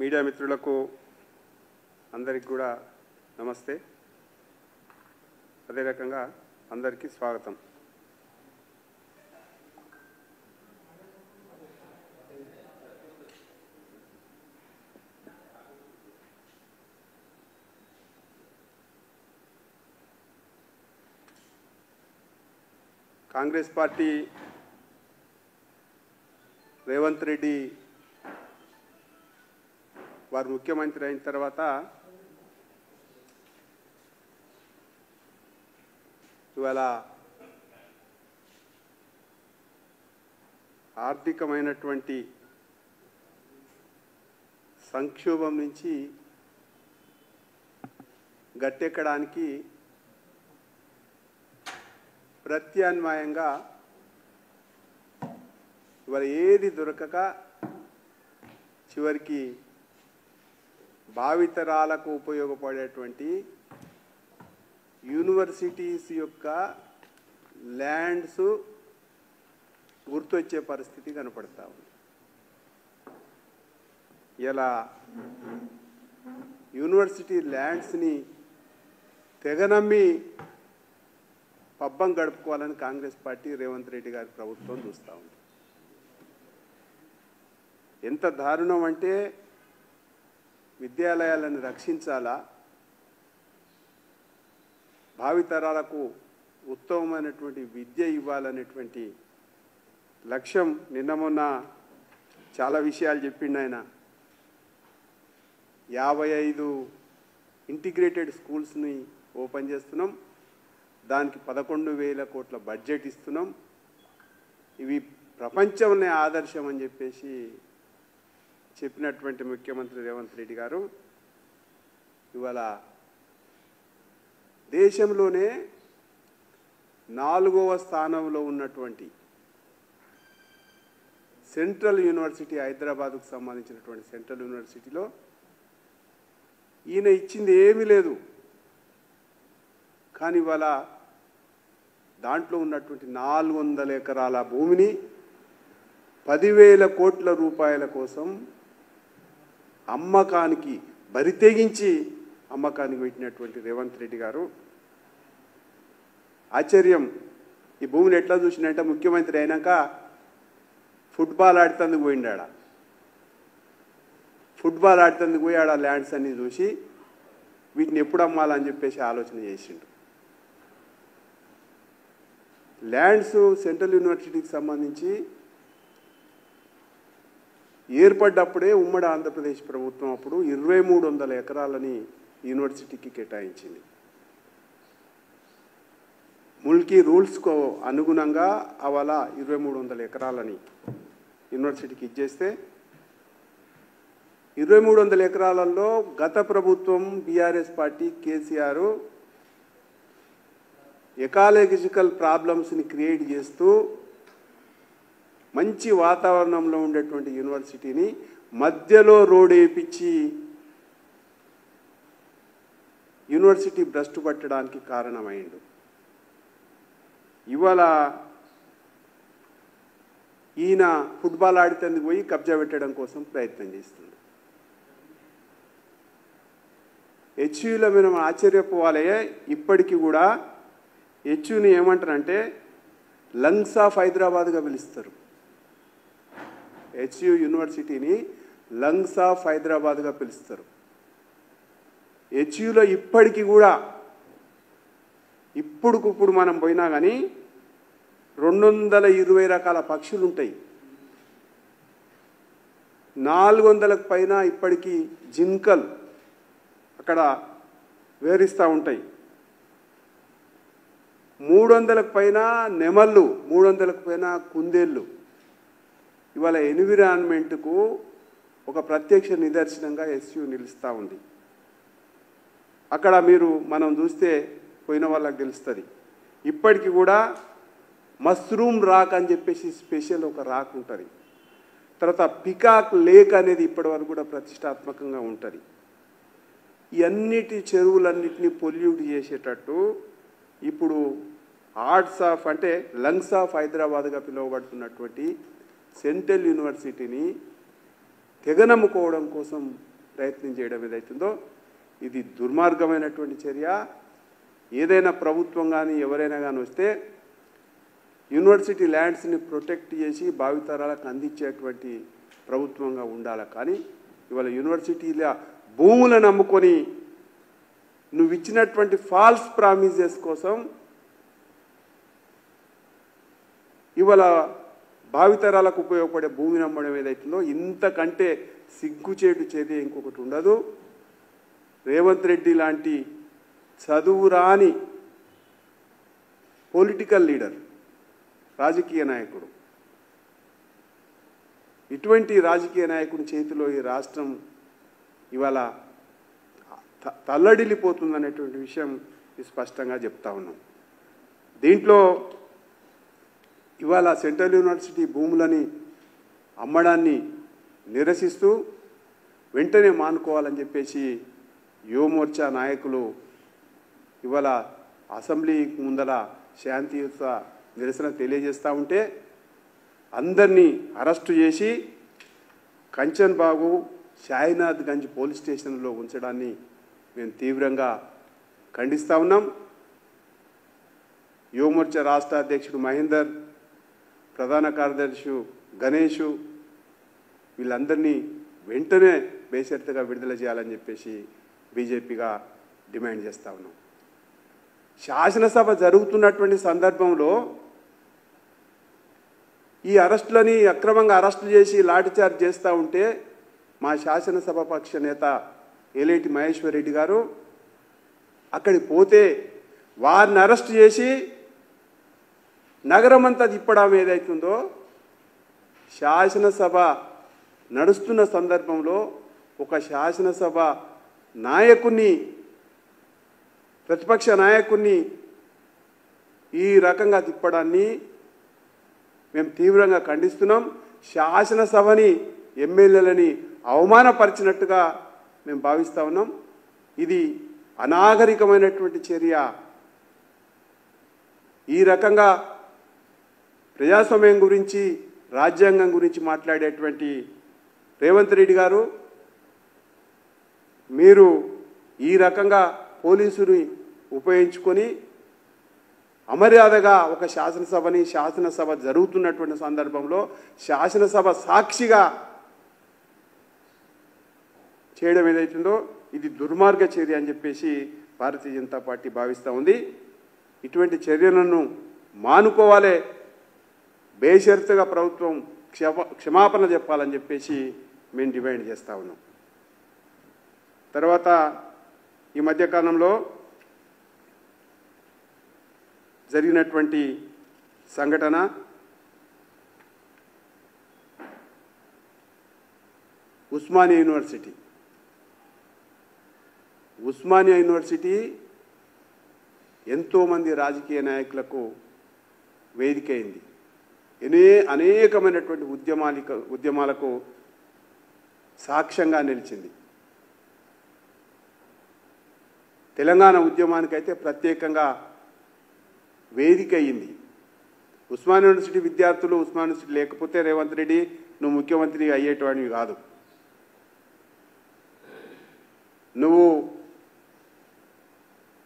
Media మిత్రులకు అందరికీ కూడా నమస్తే. అదే రకంగా అందరికీ స్వాగతం. కాంగ్రెస్ పార్టీ రేవంత్ రెడ్డి వారు ముఖ్యమంత్రి అయిన తర్వాత ఇవాళ ఆర్థికమైనటువంటి సంక్షోభం నుంచి గట్టెక్కడానికి ప్రత్యామ్నాయంగా ఇవాళ ఏది దొరకక చివరికి భావితరాలకు ఉపయోగపడేటువంటి యూనివర్సిటీస్ యొక్క ల్యాండ్స్ గుర్తొచ్చే పరిస్థితి కనపడతా ఉంది. ఇలా యూనివర్సిటీ ల్యాండ్స్ని తెగనమ్మి పబ్బం గడుపుకోవాలని కాంగ్రెస్ పార్టీ రేవంత్ రెడ్డి గారి ప్రభుత్వం చూస్తూ ఉంది. ఎంత దారుణం అంటే విద్యాలయాలను రక్షించాలా, భావితరాలకు ఉత్తమమైనటువంటి విద్య ఇవ్వాలనేటువంటి లక్ష్యం నిన్న మొన్న చాలా విషయాలు చెప్పిండు ఆయన. 55 ఇంటిగ్రేటెడ్ స్కూల్స్ని ఓపెన్ చేస్తున్నాం, దానికి 11,000 కోట్ల బడ్జెట్ ఇస్తున్నాం, ఇవి ప్రపంచంలో ఆదర్శం అని చెప్పేసి చెప్పినటువంటి ముఖ్యమంత్రి రేవంత్ రెడ్డి గారు ఇవాళ దేశంలోనే 4వ స్థానంలో ఉన్నటువంటి సెంట్రల్ యూనివర్సిటీ, హైదరాబాద్కు సంబంధించినటువంటి సెంట్రల్ యూనివర్సిటీలో ఈయన ఇచ్చింది ఏమీ లేదు. కానీ ఇవాళ దాంట్లో ఉన్నటువంటి 400 ఎకరాల భూమిని 10,000 కోట్ల రూపాయల కోసం అమ్మకానికి బరితెగించి అమ్మకానికి పెట్టినటువంటి రేవంత్ రెడ్డి గారు ఆశ్చర్యం. ఈ భూమిని ఎట్లా చూసినంటే ముఖ్యమంత్రి అయినాక ఫుట్బాల్ ఆడుతందుకు పోయిండాడ, ఫుట్బాల్ ఆడుతందుకు పోయి ఆడ ల్యాండ్స్ అన్నీ చూసి వీటిని ఎప్పుడు అమ్మాలని చెప్పేసి ఆలోచన చేసిండు. ల్యాండ్స్ సెంట్రల్ యూనివర్సిటీకి సంబంధించి ఏర్పడ్డప్పుడే ఉమ్మడి ఆంధ్రప్రదేశ్ ప్రభుత్వం అప్పుడు 2,300 ఎకరాలని యూనివర్సిటీకి కేటాయించింది. ముల్కీ రూల్స్కు అనుగుణంగా అవాళ 2,300 ఎకరాలని యూనివర్సిటీకి ఇచ్చేస్తే 2,300 ఎకరాలలో గత ప్రభుత్వం బీఆర్ఎస్ పార్టీ కేసీఆర్ ఎకాలజికల్ ప్రాబ్లమ్స్ని క్రియేట్ చేస్తూ మంచి వాతావరణంలో ఉండేటువంటి యూనివర్సిటీని మధ్యలో రోడ్ వేయించి యూనివర్సిటీ భ్రష్టు పట్టడానికి కారణమైండు. ఇవాళ ఈయన ఫుట్బాల్ ఆడితందుకు పోయి కబ్జా పెట్టడం కోసం ప్రయత్నం చేస్తుంది. హెచ్యూలో మనం ఆశ్చర్యపోవాలే. ఇప్పటికీ కూడా హెచ్యూని ఏమంటారంటే లంగ్స్ ఆఫ్ హైదరాబాద్గా పిలుస్తారు. హెచ్యూ యూనివర్సిటీని లంగ్స్ ఆఫ్ హైదరాబాద్గా పిలుస్తారు. హెచ్యూలో ఇప్పటికీ కూడా ఇప్పుడుకిప్పుడు మనం పోయినా కానీ 220 రకాల పక్షులు ఉంటాయి, 400కు పైన ఇప్పటికీ జింకలు అక్కడ వేరిస్తూ ఉంటాయి, 300కు పైన నెమళ్ళు, 300కు పైన కుందేళ్ళు. ఇవాళ ఎన్విరాన్మెంట్కు ఒక ప్రత్యక్ష నిదర్శనంగా హెచ్యూ నిలుస్తూ ఉంది. అక్కడ మనం చూస్తే పోయిన వాళ్ళకి తెలుస్తుంది. ఇప్పటికీ కూడా మష్రూమ్ రాక్ అని చెప్పేసి స్పెషల్ ఒక రాక్ ఉంటుంది. తర్వాత పికాక్ లేక్ అనేది ఇప్పటి వరకు కూడా ప్రతిష్టాత్మకంగా ఉంటుంది. ఈ అన్నిటి చెరువులన్నిటినీ పొల్యూట్ చేసేటట్టు ఇప్పుడు హార్ట్స్ ఆఫ్ అంటే లంగ్స్ ఆఫ్ హైదరాబాద్గా పిలువబడుతున్నటువంటి సెంట్రల్ యూనివర్సిటీని తెగనమ్ముకోవడం కోసం ప్రయత్నం చేయడం ఏదైతుందో ఇది దుర్మార్గమైనటువంటి చర్య. ఏదైనా ప్రభుత్వం కానీ ఎవరైనా కానీ వస్తే యూనివర్సిటీ ల్యాండ్స్ని ప్రొటెక్ట్ చేసి భావితరాలకు అందించేటువంటి ప్రభుత్వంగా ఉండాలి. కానీ ఇవాళ యూనివర్సిటీల భూములను నమ్ముకొని నువ్వు ఇచ్చినటువంటి ఫాల్స్ ప్రామిసెస్ కోసం ఇవాళ భావితరాలకు ఉపయోగపడే భూమిని అమ్మడం ఏదైతుందో ఇంతకంటే సిగ్గుచేటు చర్య ఇంకొకటి ఉండదు. రేవంత్ రెడ్డి లాంటి చదువురాని పొలిటికల్ లీడర్, రాజకీయ నాయకుడు, ఇటువంటి రాజకీయ నాయకుడి చేతిలో ఈ రాష్ట్రం ఇవాళ తల్లడిల్లిపోతుందనేటువంటి విషయం స్పష్టంగా చెప్తా ఉన్నాం. దీంట్లో ఇవాళ సెంట్రల్ యూనివర్సిటీ భూములని అమ్మడాన్ని నిరసిస్తూ వెంటనే మానుకోవాలని చెప్పేసి యువమోర్చా నాయకులు ఇవాళ అసెంబ్లీ ముందర శాంతియుత నిరసన తెలియజేస్తూ ఉంటే అందరినీ అరెస్టు చేసి కంచన్ బాగు, షాయినాథ్ గంజ్ పోలీస్ స్టేషన్లో ఉంచడాన్ని మేము తీవ్రంగా ఖండిస్తూ ఉన్నాం. యువమోర్చా రాష్ట్ర అధ్యక్షుడు మహేందర్, ప్రధాన కార్యదర్శి గణేష్ వీళ్ళందరినీ వెంటనే బేషరతుగా విడుదల చేయాలని చెప్పేసి బీజేపీగా డిమాండ్ చేస్తూ ఉన్నాం. శాసనసభ జరుగుతున్నటువంటి సందర్భంలో ఈ అరెస్టులని అక్రమంగా అరెస్టు చేసి లాఠీచార్జ్ చేస్తూ ఉంటే మా శాసనసభ పక్ష నేత ఏలేటి మహేశ్వర్ రెడ్డి గారు అక్కడికి పోతే వారిని అరెస్ట్ చేసి నగరం అంతా తిప్పడం ఏదైతుందో శాసనసభ నడుస్తున్న సందర్భంలో ఒక శాసనసభ నాయకుని, ప్రతిపక్ష నాయకుని ఈ రకంగా తిప్పడాన్ని మేము తీవ్రంగా ఖండిస్తున్నాం. శాసనసభని, ఎమ్మెల్యేలని అవమానపరిచినట్టుగా మేము భావిస్తూ ఉన్నాం. ఇది అనాగరికమైనటువంటి చర్య. ఈ రకంగా ప్రజాస్వామ్యం గురించి, రాజ్యాంగం గురించి మాట్లాడేటువంటి రేవంత్ రెడ్డి గారు మీరు ఈ రకంగా పోలీసుని ఉపయోగించుకొని అమర్యాదగా ఒక శాసనసభని, శాసనసభ జరుగుతున్నటువంటి సందర్భంలో శాసనసభ సాక్షిగా చేయడం ఏదైతుందో ఇది దుర్మార్గ చర్య అని చెప్పేసి భారతీయ జనతా పార్టీ భావిస్తూ ఉంది. ఇటువంటి చర్యలను మానుకోవాలి, బేషరతుగా ప్రభుత్వం క్షమాపణ చెప్పాలని చెప్పేసి మేము డిమాండ్ చేస్తూ ఉన్నాం. తర్వాత ఈ మధ్యకాలంలో జరిగినటువంటి సంఘటన ఉస్మానియా యూనివర్సిటీ ఎంతోమంది రాజకీయ నాయకులకు వేదిక అయింది. అనేకమైనటువంటి ఉద్యమాలకు సాక్ష్యంగా నిలిచింది. తెలంగాణ ఉద్యమానికైతే ప్రత్యేకంగా వేదిక అయింది. ఉస్మానియా యూనివర్సిటీ విద్యార్థులు, ఉస్మానియా యూనివర్సిటీ లేకపోతే రేవంత్ రెడ్డి నువ్వు ముఖ్యమంత్రి అయ్యేటవాడివి కాదు.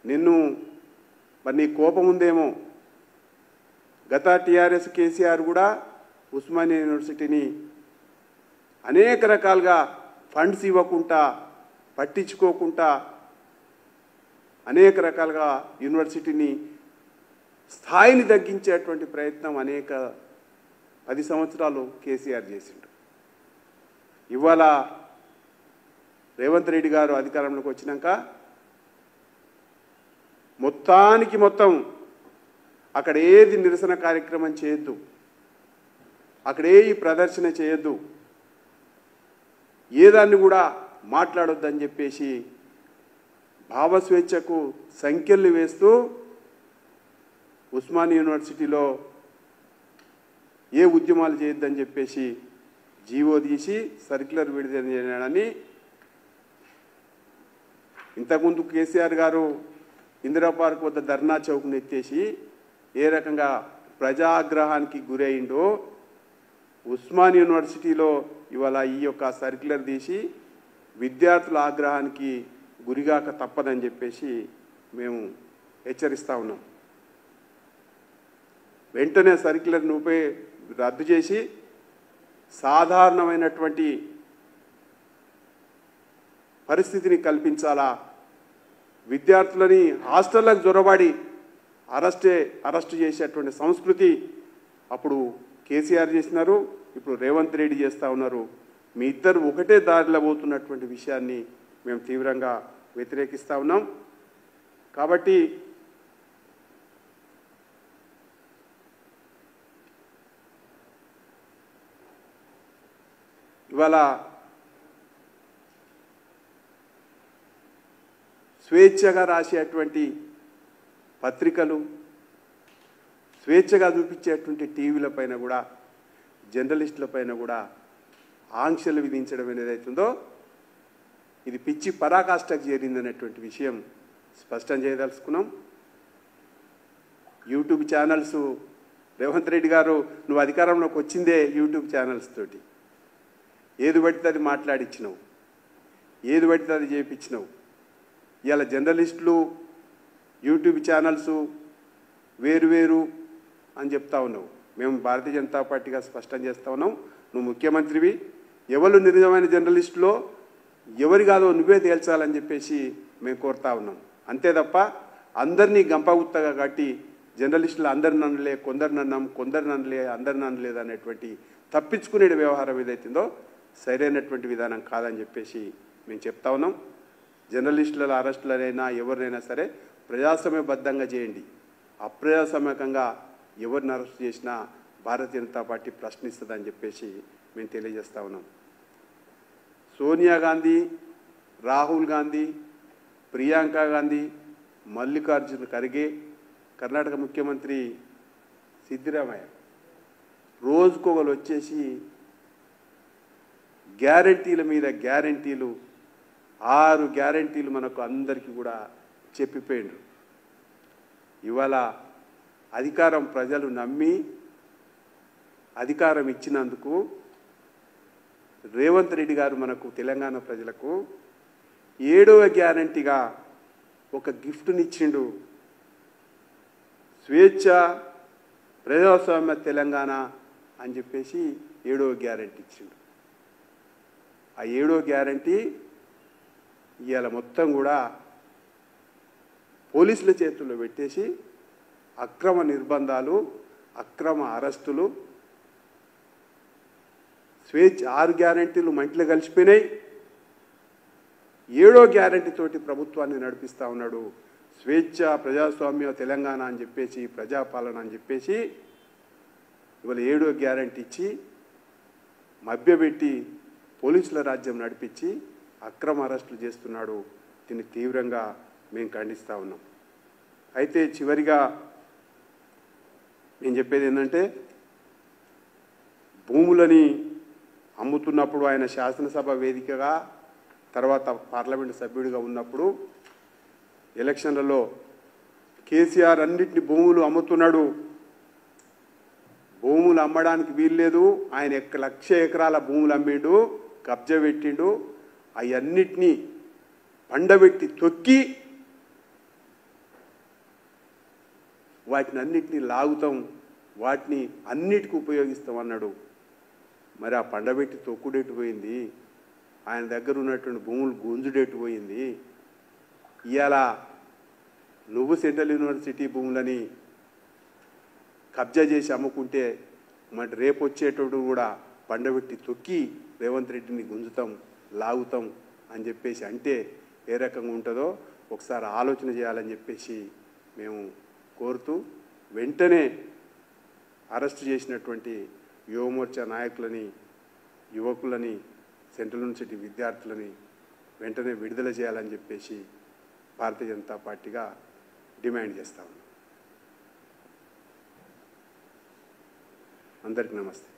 నిన్ను మరి నీ కోపం ఉందేమో. గత టీఆర్ఎస్ కేసీఆర్ కూడా ఉస్మానియా యూనివర్సిటీని అనేక రకాలుగా ఫండ్స్ ఇవ్వకుండా, పట్టించుకోకుండా అనేక రకాలుగా యూనివర్సిటీని స్థాయిని తగ్గించేటువంటి ప్రయత్నం 10 సంవత్సరాలు కేసీఆర్ చేసిండు. ఇవాళ రేవంత్ రెడ్డి గారు అధికారంలోకి వచ్చినాక మొత్తం అక్కడ ఏది నిరసన కార్యక్రమం చేయొద్దు, అక్కడ ఏ ప్రదర్శన చేయొద్దు, ఏదాన్ని కూడా మాట్లాడొద్దని చెప్పేసి భావస్వేచ్ఛకు సంఖ్యలు వేస్తూ ఉస్మానియా యూనివర్సిటీలో ఏ ఉద్యమాలు చేయొద్దని చెప్పేసి జీవో తీసి సర్క్యులర్ విడుదల చేయడాన్ని ఇంతకుముందు కేసీఆర్ గారు ఇందిరా పార్క్ వద్ద ధర్నా చౌక్ను ఎత్తేసి ఏ రకంగా ప్రజాగ్రహానికి గురైండో ఉస్మానియా యూనివర్సిటీలో ఇవాళ ఈ యొక్క సర్క్యులర్ తీసి విద్యార్థుల ఆగ్రహానికి గురిగాక తప్పదని చెప్పేసి మేము హెచ్చరిస్తూ ఉన్నాం. వెంటనే సర్క్యులర్ను రద్దు చేసి సాధారణమైనటువంటి పరిస్థితిని కల్పించాలా. విద్యార్థులని హాస్టళ్లకు జొరబడి అరెస్ట్ చేసేటువంటి సంస్కృతి అప్పుడు కేసీఆర్ చేసినారు, ఇప్పుడు రేవంత్ రెడ్డి చేస్తూ ఉన్నారు. మీ ఇద్దరు ఒకటే దారిలో పోతున్నటువంటి విషయాన్ని మేము తీవ్రంగా వ్యతిరేకిస్తూ ఉన్నాం. కాబట్టి ఇవాళ స్వేచ్ఛగా రాసేటువంటి పత్రికలు, స్వేచ్ఛగా చూపించేటువంటి టీవీల పైన కూడా, జర్నలిస్టుల పైన కూడా ఆంక్షలు విధించడం ఏదైతుందో ఇది పిచ్చి పరాకాష్ఠకు చేరిందనేటువంటి విషయం స్పష్టం చేయదలుచుకున్నాం. యూట్యూబ్ ఛానల్స్ రేవంత్ రెడ్డి గారు నువ్వు అధికారంలోకి వచ్చిందే యూట్యూబ్ ఛానల్స్ తోటి. ఏది పడితే అది మాట్లాడించినావు, ఏది పడితే అది చేయించినావు. ఇవాళ జర్నలిస్టులు యూట్యూబ్ ఛానల్స్ వేరు అని చెప్తా ఉన్నావు. మేము భారతీయ జనతా పార్టీగా స్పష్టం చేస్తూ ఉన్నాం, నువ్వు ముఖ్యమంత్రివి, ఎవరు నిజమైన జర్నలిస్టులో ఎవరి కాదో నువ్వే తేల్చాలని చెప్పేసి మేము కోరుతా ఉన్నాం. అంతే తప్ప అందరినీ గంపగుత్తగా కట్టి జర్నలిస్టులు అందరు నన్నలే, కొందరు నన్నాం, కొందరు నన్నలే, అందరు నన్నలేదు అనేటువంటి తప్పించుకునే వ్యవహారం ఏదైతుందో సరైనటువంటి విధానం కాదని చెప్పేసి మేము చెప్తా ఉన్నాం. జర్నలిస్టుల అరెస్టులనైనా ఎవరినైనా సరే ప్రజాస్వామ్యబద్ధంగా చేయండి. అప్రజాస్వామ్యకంగా ఎవరిని అరెస్ట్ చేసినా భారతీయ జనతా పార్టీ ప్రశ్నిస్తుందని చెప్పేసి మేము తెలియజేస్తా ఉన్నాం. సోనియా గాంధీ, రాహుల్ గాంధీ, ప్రియాంక గాంధీ, మల్లికార్జున ఖర్గే, కర్ణాటక ముఖ్యమంత్రి సిద్దిరామయ్య రోజుకొకరు వచ్చేసి గ్యారంటీల మీద గ్యారంటీలు, 6 గ్యారంటీలు మనకు అందరికీ కూడా చెప్పిపోయిండ్రు. ఇవాళ అధికారం ప్రజలు నమ్మి అధికారం ఇచ్చినందుకు రేవంత్ రెడ్డి గారు మనకు తెలంగాణ ప్రజలకు 7వ గ్యారంటీగా ఒక గిఫ్ట్నిచ్చిండు. స్వేచ్ఛ ప్రజాస్వామ్య తెలంగాణ అని చెప్పేసి 7వ గ్యారంటీ ఇచ్చిండు. ఆ 7వ గ్యారంటీ ఇవాళ మొత్తం కూడా పోలీసుల చేతుల్లో పెట్టేసి అక్రమ నిర్బంధాలు, అక్రమ అరెస్టులు, స్వేచ్ఛ 6 గ్యారంటీలు మంటలు కలిసిపోయినాయి. 7వ గ్యారంటీ తోటి ప్రభుత్వాన్ని నడిపిస్తూ ఉన్నాడు. స్వేచ్ఛ ప్రజాస్వామ్య తెలంగాణ అని చెప్పేసి, ప్రజాపాలన అని చెప్పేసి ఇవాళ 7వ గ్యారంటీ ఇచ్చి మభ్యపెట్టి పోలీసుల రాజ్యం నడిపించి అక్రమ అరెస్టులు చేస్తున్నాడు. దీన్ని తీవ్రంగా మేము ఖండిస్తూ ఉన్నాం. అయితే చివరిగా నేను చెప్పేది ఏంటంటే, భూములని అమ్ముతున్నప్పుడు ఆయన శాసనసభ వేదికగా, తర్వాత పార్లమెంటు సభ్యుడిగా ఉన్నప్పుడు ఎలక్షన్లలో కేసీఆర్ అన్నింటినీ భూములు అమ్ముతున్నాడు, భూములు అమ్మడానికి వీల్లేదు, ఆయన 1,00,000 ఎకరాల భూములు అమ్మిండు, కబ్జా పెట్టిండు. అవన్నిటినీ పండబెట్టి తొక్కి వాటిని అన్నిటినీ లాగుతాం, వాటిని అన్నిటికీ ఉపయోగిస్తాం అన్నాడు. మరి ఆ పండబెట్టి తొక్కుడెట్టు పోయింది, ఆయన దగ్గర ఉన్నటువంటి భూములు గుంజుడెట్టు పోయింది. ఇవాళ నువ్వు సెంట్రల్ యూనివర్సిటీ భూములని కబ్జా చేసి అమ్ముకుంటే మరి రేపు వచ్చేటప్పుడు కూడా పండబెట్టి తొక్కి రేవంత్ రెడ్డిని గుంజుతాం, లాగుతాం అని చెప్పేసి అంటే ఏ రకంగా ఉంటుందో ఒకసారి ఆలోచన చేయాలని చెప్పేసి మేము కోరుతూ, వెంటనే అరెస్ట్ చేసినటువంటి యువమోర్చా నాయకులని, యువకులని, సెంట్రల్ యూనివర్సిటీ విద్యార్థులని వెంటనే విడుదల చేయాలని చెప్పేసి భారతీయ జనతా పార్టీగా డిమాండ్ చేస్తా ఉన్నాం. అందరికీ నమస్తే.